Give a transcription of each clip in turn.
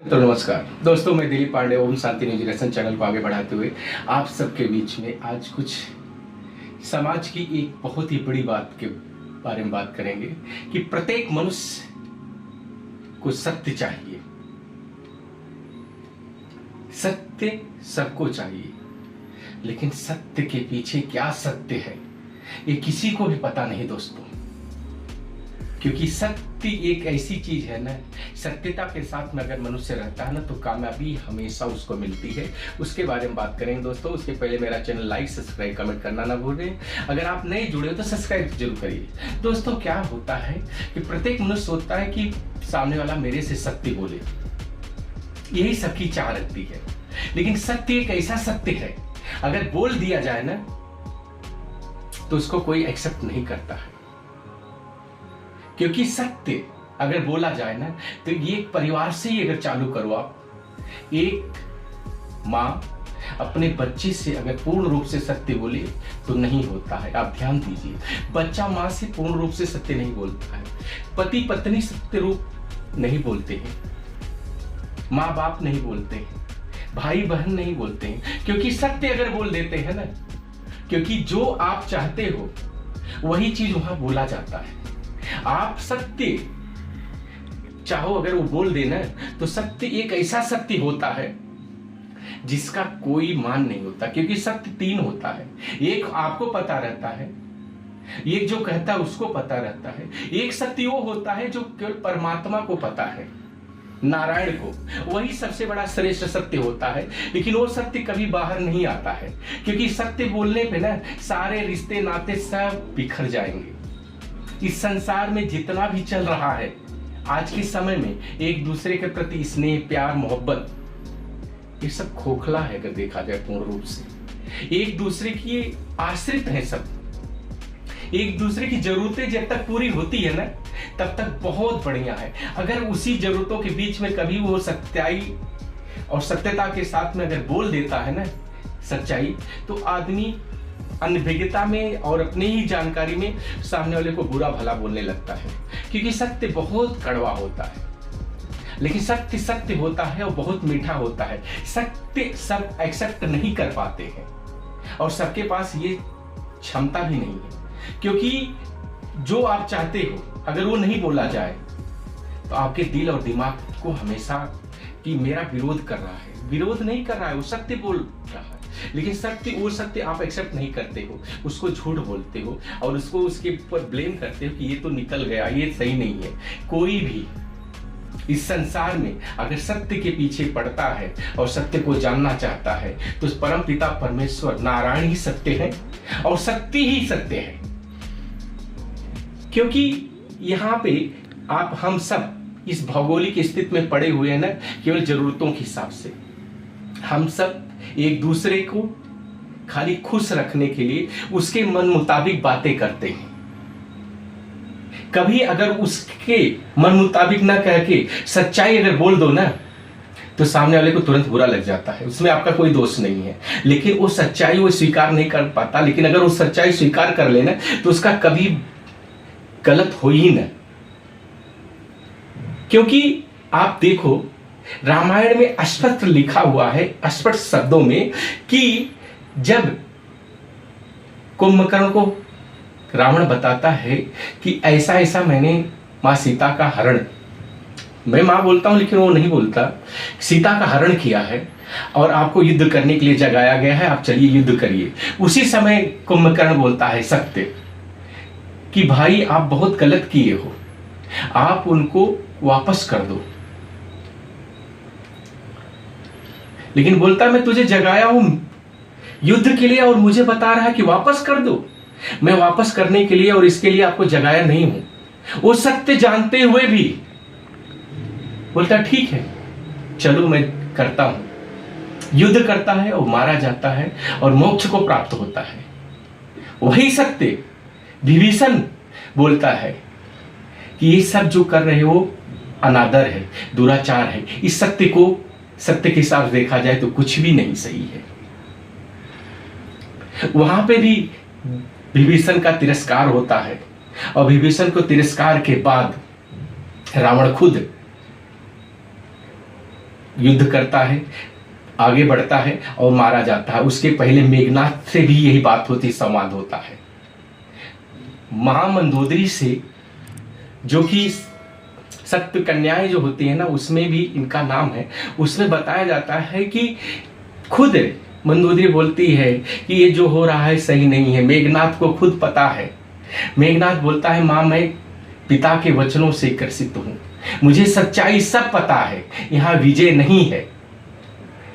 तो नमस्कार दोस्तों, मैं दिलीप पांडे ओम शांति एजुकेशन चैनल को आगे बढ़ाते हुए आप सबके बीच में आज कुछ समाज की एक बहुत ही बड़ी बात के बारे में बात करेंगे कि प्रत्येक मनुष्य को सत्य चाहिए। सत्य सबको चाहिए, लेकिन सत्य के पीछे क्या सत्य है ये किसी को भी पता नहीं दोस्तों, क्योंकि सत्य एक ऐसी चीज है ना, सत्यता के साथ में अगर मनुष्य रहता है ना तो कामयाबी हमेशा उसको मिलती है। उसके बारे में बात करेंगे दोस्तों। उसके पहले मेरा चैनल लाइक सब्सक्राइब कमेंट करना ना भूलें। अगर आप नए जुड़े हो तो सब्सक्राइब जरूर करिए। दोस्तों, क्या होता है कि प्रत्येक मनुष्य सोचता है कि सामने वाला मेरे से सत्य बोले, यही सबकी चाह रखती है। लेकिन सत्य एक ऐसा सत्य है, अगर बोल दिया जाए ना तो उसको कोई एक्सेप्ट नहीं करता है, क्योंकि सत्य अगर बोला जाए ना तो ये एक परिवार से ही अगर चालू करो आप। एक माँ अपने बच्चे से अगर पूर्ण रूप से सत्य बोले तो नहीं होता है। आप ध्यान दीजिए, बच्चा माँ से पूर्ण रूप से सत्य नहीं बोलता है, पति पत्नी सत्य रूप नहीं बोलते हैं, माँ बाप नहीं बोलते हैं, भाई बहन नहीं बोलते हैं, क्योंकि सत्य अगर बोल देते हैं ना, क्योंकि जो आप चाहते हो वही चीज वहां बोला जाता है। आप सत्य चाहो अगर वो बोल देना तो सत्य एक ऐसा सत्य होता है जिसका कोई मान नहीं होता, क्योंकि सत्य तीन होता है। एक आपको पता रहता है, एक जो कहता है उसको पता रहता है, एक सत्य वो होता है जो केवल परमात्मा को पता है, नारायण को, वही सबसे बड़ा श्रेष्ठ सत्य होता है। लेकिन वो सत्य कभी बाहर नहीं आता है, क्योंकि सत्य बोलने पे ना सारे रिश्ते नाते सब बिखर जाएंगे। इस संसार में जितना भी चल रहा है आज के समय में, एक दूसरे के प्रति स्नेह प्यार मोहब्बत, ये सब खोखला है अगर देखा जाए पूर्ण रूप से। एक दूसरे की आश्रित है सब, एक दूसरे की जरूरतें जब तक पूरी होती है ना तब तक बहुत बढ़िया है। अगर उसी जरूरतों के बीच में कभी वो सच्चाई और सत्यता के साथ में अगर बोल देता है ना सच्चाई, तो आदमी अनभिज्ञता में और अपने ही जानकारी में सामने वाले को बुरा भला बोलने लगता है, क्योंकि सत्य बहुत कड़वा होता है। लेकिन सत्य सत्य होता है और बहुत मीठा होता है। सत्य सब एक्सेप्ट नहीं कर पाते हैं और सबके पास ये क्षमता भी नहीं है, क्योंकि जो आप चाहते हो अगर वो नहीं बोला जाए तो आपके दिल और दिमाग को हमेशा कि मेरा विरोध कर रहा है, विरोध नहीं कर रहा है, वो सत्य बोल रहा है। लेकिन सत्य वो सत्य आप एक्सेप्ट नहीं करते हो, उसको झूठ बोलते हो और उसको उसके ऊपर ब्लेम करते हो कि ये तो निकल गया, ये सही नहीं है। कोई भी इस संसार में अगर सत्य के पीछे पड़ता है और सत्य को जानना चाहता है तो परम पिता परमेश्वर नारायण ही सत्य है और सत्य ही सत्य है। क्योंकि यहाँ पे आप हम सब इस भौगोलिक स्थिति में पड़े हुए हैं ना, केवल जरूरतों के हिसाब से। हम सब एक दूसरे को खाली खुश रखने के लिए उसके मन मुताबिक बातें करते हैं। कभी अगर उसके मन मुताबिक ना कह के सच्चाई अगर बोल दो ना तो सामने वाले को तुरंत बुरा लग जाता है, उसमें आपका कोई दोष नहीं है। लेकिन वो सच्चाई वो स्वीकार नहीं कर पाता, लेकिन अगर वो सच्चाई स्वीकार कर लेना तो उसका कभी गलत हो ही ना। क्योंकि आप देखो रामायण में स्पष्ट लिखा हुआ है, स्पष्ट शब्दों में, कि जब कुंभकर्ण को रावण बताता है कि ऐसा ऐसा मैंने मां सीता का हरण, मैं मां बोलता हूं लेकिन वो नहीं बोलता, सीता का हरण किया है और आपको युद्ध करने के लिए जगाया गया है, आप चलिए युद्ध करिए। उसी समय कुंभकर्ण बोलता है सत्य कि भाई आप बहुत गलत किए हो, आप उनको वापस कर दो। लेकिन बोलता मैं तुझे जगाया हूं युद्ध के लिए और मुझे बता रहा है कि वापस कर दो। मैं वापस करने के लिए और इसके लिए आपको जगाया नहीं हूं। वो सत्य जानते हुए भी बोलता ठीक है चलो मैं करता हूं। युद्ध करता है और मारा जाता है और मोक्ष को प्राप्त होता है। वही सत्य विभीषण बोलता है कि ये सब जो कर रहे हो अनादर है, दुराचार है। इस सत्य को सत्य के हिसाब से देखा जाए तो कुछ भी नहीं सही है। वहां पे भी विभीषण का तिरस्कार होता है और विभीषण को तिरस्कार के बाद रावण खुद युद्ध करता है, आगे बढ़ता है और मारा जाता है। उसके पहले मेघनाद से भी यही बात होती, संवाद होता है। महामंदोदरी से, जो कि सत्य कन्याएं जो होती है ना, उसमें भी इनका नाम है। उसमें बताया जाता है कि खुद मंदोदरी बोलती है कि ये जो हो रहा है सही नहीं है। मेघनाद को खुद पता है। मेघनाद बोलता है, मां मैं पिता के वचनों से ग्रसित हूं, मुझे सच्चाई सब पता है, यहां विजय नहीं है,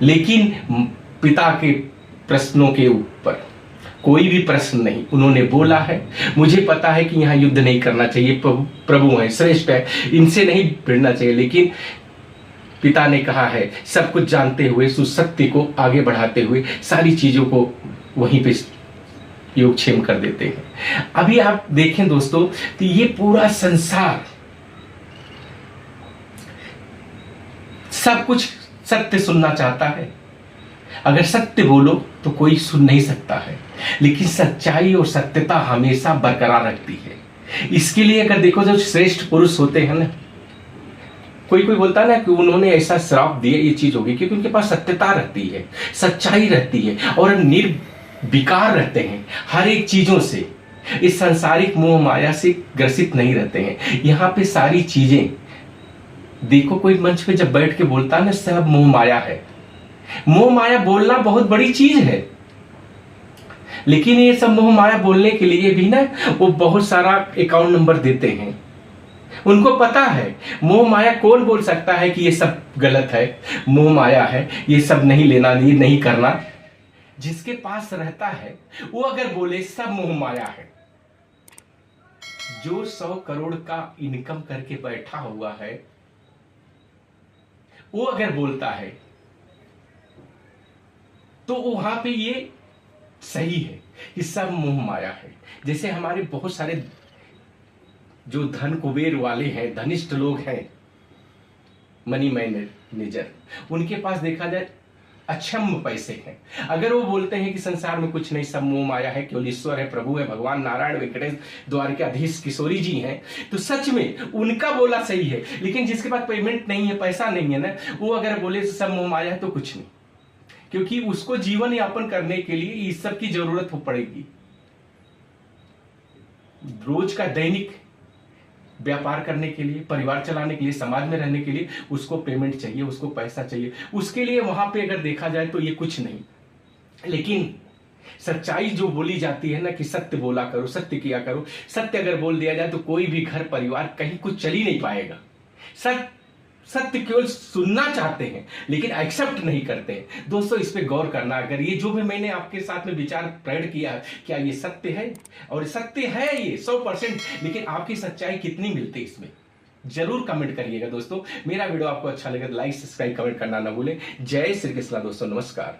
लेकिन पिता के प्रश्नों के ऊपर कोई भी प्रश्न नहीं उन्होंने बोला है। मुझे पता है कि यहाँ युद्ध नहीं करना चाहिए, प्रभु है, श्रेष्ठ है, इनसे नहीं भिड़ना चाहिए, लेकिन पिता ने कहा है। सब कुछ जानते हुए, सुसत्य को आगे बढ़ाते हुए सारी चीजों को वहीं पे योगक्षेम कर देते हैं। अभी आप देखें दोस्तों, तो ये पूरा संसार सब कुछ सत्य सुनना चाहता है। अगर सत्य बोलो तो कोई सुन नहीं सकता है, लेकिन सच्चाई और सत्यता हमेशा बरकरार रखती है। इसके लिए अगर देखो, जो श्रेष्ठ पुरुष होते हैं ना, कोई बोलता है ना कि उन्होंने ऐसा श्राप दिया, ये चीज होगी, क्योंकि उनके पास सत्यता रहती है, सच्चाई रहती है और निर्विकार रहते हैं हर एक चीजों से। इस सांसारिक मोह माया से ग्रसित नहीं रहते हैं। यहाँ पे सारी चीजें देखो, कोई मंच पे जब बैठ के बोलता है ना, सब मोह माया है। मोह माया बोलना बहुत बड़ी चीज है, लेकिन ये सब मोह माया बोलने के लिए भी ना वो बहुत सारा अकाउंट नंबर देते हैं। उनको पता है मोह माया कौन बोल सकता है कि ये सब गलत है, मोह माया है, ये सब नहीं लेना, ये नहीं करना। जिसके पास रहता है वो अगर बोले सब मोह माया है। जो 100 करोड़ का इनकम करके बैठा हुआ है, वो अगर बोलता है तो वहां पे ये सही है कि सब मोह माया है। जैसे हमारे बहुत सारे जो धन कुबेर वाले हैं, धनिष्ठ लोग हैं, मनी मैनेजर, उनके पास देखा जाए अक्षम पैसे हैं। अगर वो बोलते हैं कि संसार में कुछ नहीं, सब मोह माया है, केवल ईश्वर है, प्रभु है, भगवान नारायण वेंकटेश द्वारकाधीश किशोरी जी हैं, तो सच में उनका बोला सही है। लेकिन जिसके पास पेमेंट नहीं है, पैसा नहीं है ना, वो अगर बोले सब मोह माया है तो कुछ नहीं, क्योंकि उसको जीवन यापन करने के लिए इस सब की जरूरत हो पड़ेगी। रोज का दैनिक व्यापार करने के लिए, परिवार चलाने के लिए, समाज में रहने के लिए उसको पेमेंट चाहिए, उसको पैसा चाहिए। उसके लिए वहां पे अगर देखा जाए तो ये कुछ नहीं। लेकिन सच्चाई जो बोली जाती है ना कि सत्य बोला करो, सत्य किया करो, सत्य अगर बोल दिया जाए तो कोई भी घर परिवार कहीं कुछ चल ही नहीं पाएगा। सत्य केवल सुनना चाहते हैं लेकिन एक्सेप्ट नहीं करते हैं। दोस्तों, इस पे गौर करना। अगर ये जो भी मैंने आपके साथ में विचार प्रकट किया, क्या ये सत्य है? और सत्य है ये 100%, लेकिन आपकी सच्चाई कितनी मिलती है इसमें? जरूर कमेंट करिएगा दोस्तों। मेरा वीडियो आपको अच्छा लगे तो लाइक, सब्सक्राइब, कमेंट करना ना भूलें। जय श्री कृष्ण दोस्तों, नमस्कार।